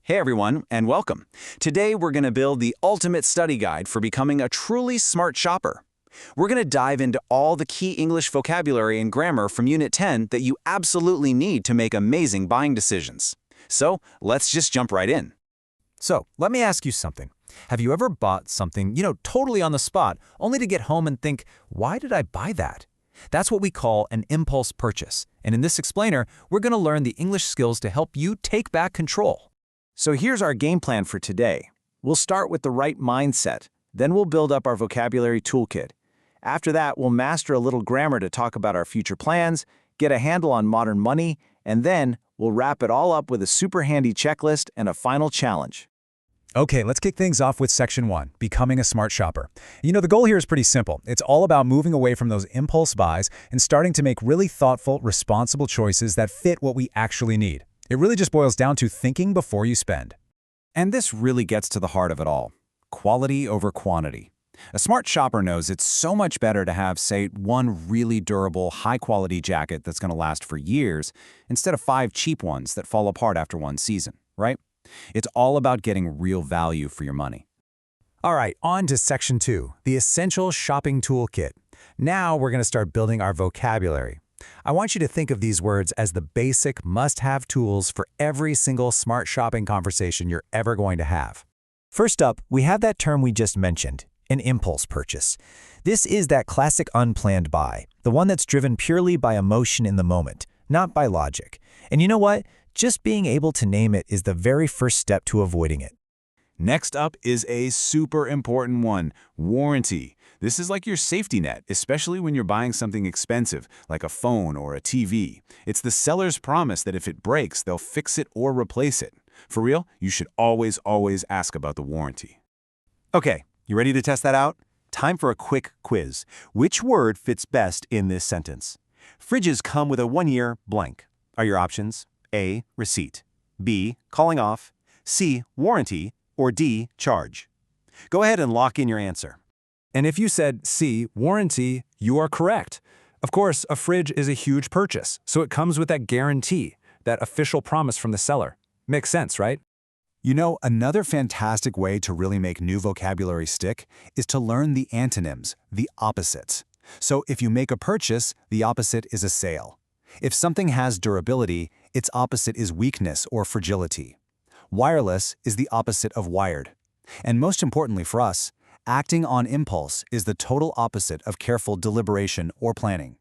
Hey everyone, and welcome. Today we're going to build the ultimate study guide for becoming a truly smart shopper. We're going to dive into all the key English vocabulary and grammar from Unit 10 that you absolutely need to make amazing buying decisions. So let's just jump right in. So, let me ask you something. Have you ever bought something, totally on the spot, only to get home and think, why did I buy that? That's what we call an impulse purchase. And in this explainer, we're going to learn the English skills to help you take back control. So here's our game plan for today. We'll start with the right mindset, then we'll build up our vocabulary toolkit. After that, we'll master a little grammar to talk about our future plans, get a handle on modern money, and then we'll wrap it all up with a super handy checklist and a final challenge. Okay, let's kick things off with Section 1, Becoming a Smart Shopper. The goal here is pretty simple. It's all about moving away from those impulse buys and starting to make really thoughtful, responsible choices that fit what we actually need. It really just boils down to thinking before you spend. And this really gets to the heart of it all. Quality over quantity. A smart shopper knows it's so much better to have, say, one really durable, high-quality jacket that's going to last for years instead of 5 cheap ones that fall apart after one season, right? It's all about getting real value for your money. All right, on to Section 2, the Essential Shopping Toolkit. Now we're going to start building our vocabulary. I want you to think of these words as the basic must-have tools for every single smart shopping conversation you're ever going to have. First up, we have that term we just mentioned, an impulse purchase. This is that classic unplanned buy, the one that's driven purely by emotion in the moment, not by logic. And you know what? Just being able to name it is the very first step to avoiding it. Next up is a super important one, warranty. This is like your safety net, especially when you're buying something expensive, like a phone or a TV. It's the seller's promise that if it breaks, they'll fix it or replace it. For real, you should always ask about the warranty. Okay, you ready to test that out? Time for a quick quiz. Which word fits best in this sentence? Fridges come with a 1-year blank. Are your options A, receipt, B, calling off, C, warranty, or D, charge? Go ahead and lock in your answer. And if you said C, warranty, you are correct. Of course, a fridge is a huge purchase, so it comes with that guarantee, that official promise from the seller. Makes sense, right? Another fantastic way to really make new vocabulary stick is to learn the antonyms, the opposites. So if you make a purchase, the opposite is a sale. If something has durability, its opposite is weakness or fragility. Wireless is the opposite of wired. And most importantly for us, acting on impulse is the total opposite of careful deliberation or planning.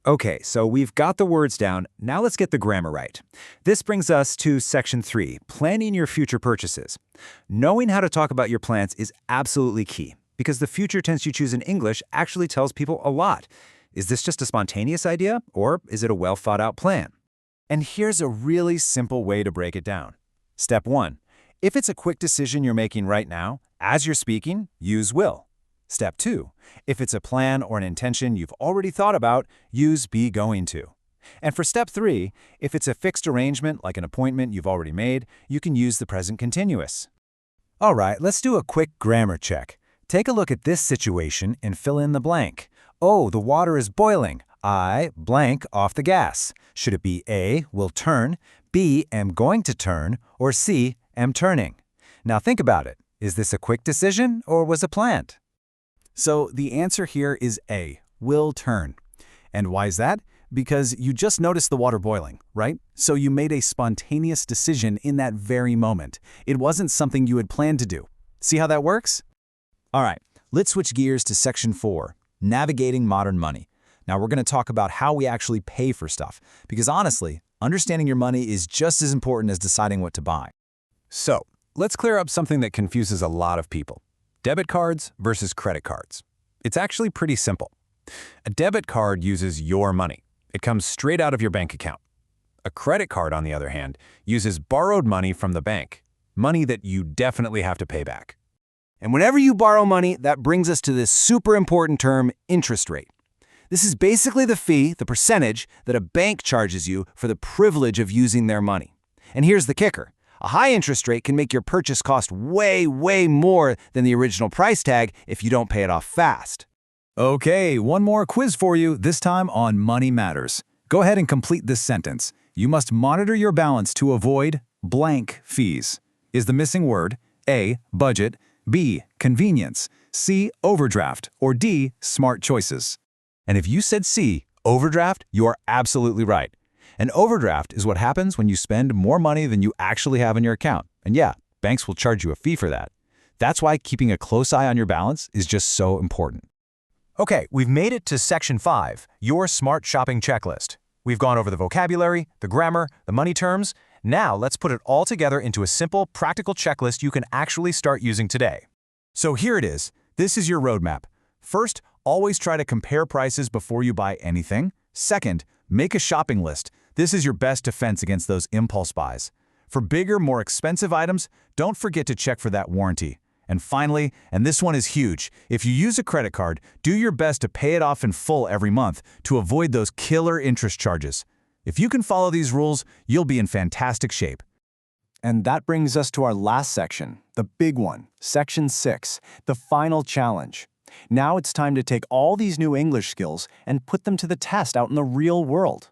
Okay, so we've got the words down. Now let's get the grammar right. This brings us to Section 3, Planning Your Future Purchases. Knowing how to talk about your plans is absolutely key, because the future tense you choose in English actually tells people a lot. Is this just a spontaneous idea, or is it a well-thought-out plan? And here's a really simple way to break it down. Step 1. If it's a quick decision you're making right now, as you're speaking, use will. Step 2. If it's a plan or an intention you've already thought about, use be going to. And for Step 3, if it's a fixed arrangement like an appointment you've already made, you can use the present continuous. All right, let's do a quick grammar check. Take a look at this situation and fill in the blank. Oh, the water is boiling. I blank off the gas. Should it be A, will turn, B, am going to turn, or C, am turning? Now think about it. Is this a quick decision or was it planned? So the answer here is A, will turn. And why is that? Because you just noticed the water boiling, right? So you made a spontaneous decision in that very moment. It wasn't something you had planned to do. See how that works? All right, let's switch gears to Section 4, Navigating Modern Money. Now we're going to talk about how we actually pay for stuff, because honestly, understanding your money is just as important as deciding what to buy. So, let's clear up something that confuses a lot of people. Debit cards versus credit cards. It's actually pretty simple. A debit card uses your money. It comes straight out of your bank account. A credit card, on the other hand, uses borrowed money from the bank, money that you definitely have to pay back. And whenever you borrow money, that brings us to this super important term, interest rate. This is basically the fee, the percentage, that a bank charges you for the privilege of using their money. And here's the kicker. A high interest rate can make your purchase cost way more than the original price tag if you don't pay it off fast. Okay, one more quiz for you, this time on money matters. Go ahead and complete this sentence. You must monitor your balance to avoid blank fees. Is the missing word A, budget, B, convenience, C, overdraft, or D, smart choices? And if you said C, overdraft, you are absolutely right. An overdraft is what happens when you spend more money than you actually have in your account. And yeah, banks will charge you a fee for that. That's why keeping a close eye on your balance is just so important. Okay, we've made it to Section 5, your smart shopping checklist. We've gone over the vocabulary, the grammar, the money terms. Now let's put it all together into a simple, practical checklist you can actually start using today. So here it is. This is your roadmap. First, always try to compare prices before you buy anything. Second, make a shopping list. This is your best defense against those impulse buys. For bigger, more expensive items, don't forget to check for that warranty. And finally, and this one is huge, if you use a credit card, do your best to pay it off in full every month to avoid those killer interest charges. If you can follow these rules, you'll be in fantastic shape. And that brings us to our last section, the big one, Section 6, the final challenge. Now it's time to take all these new English skills and put them to the test out in the real world.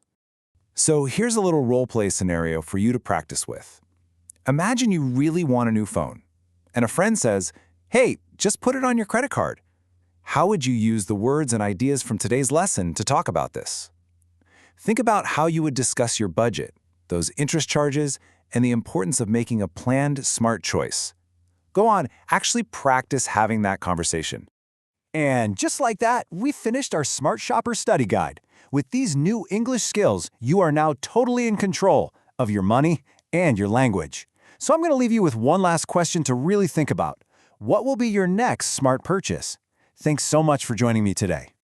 So here's a little role-play scenario for you to practice with. Imagine you really want a new phone, and a friend says, "Hey, just put it on your credit card." How would you use the words and ideas from today's lesson to talk about this? Think about how you would discuss your budget, those interest charges, and the importance of making a planned, smart choice. Go on, actually practice having that conversation. And just like that, we finished our Smart Shopper Study Guide. With these new English skills, you are now totally in control of your money and your language. So I'm going to leave you with one last question to really think about. What will be your next smart purchase? Thanks so much for joining me today.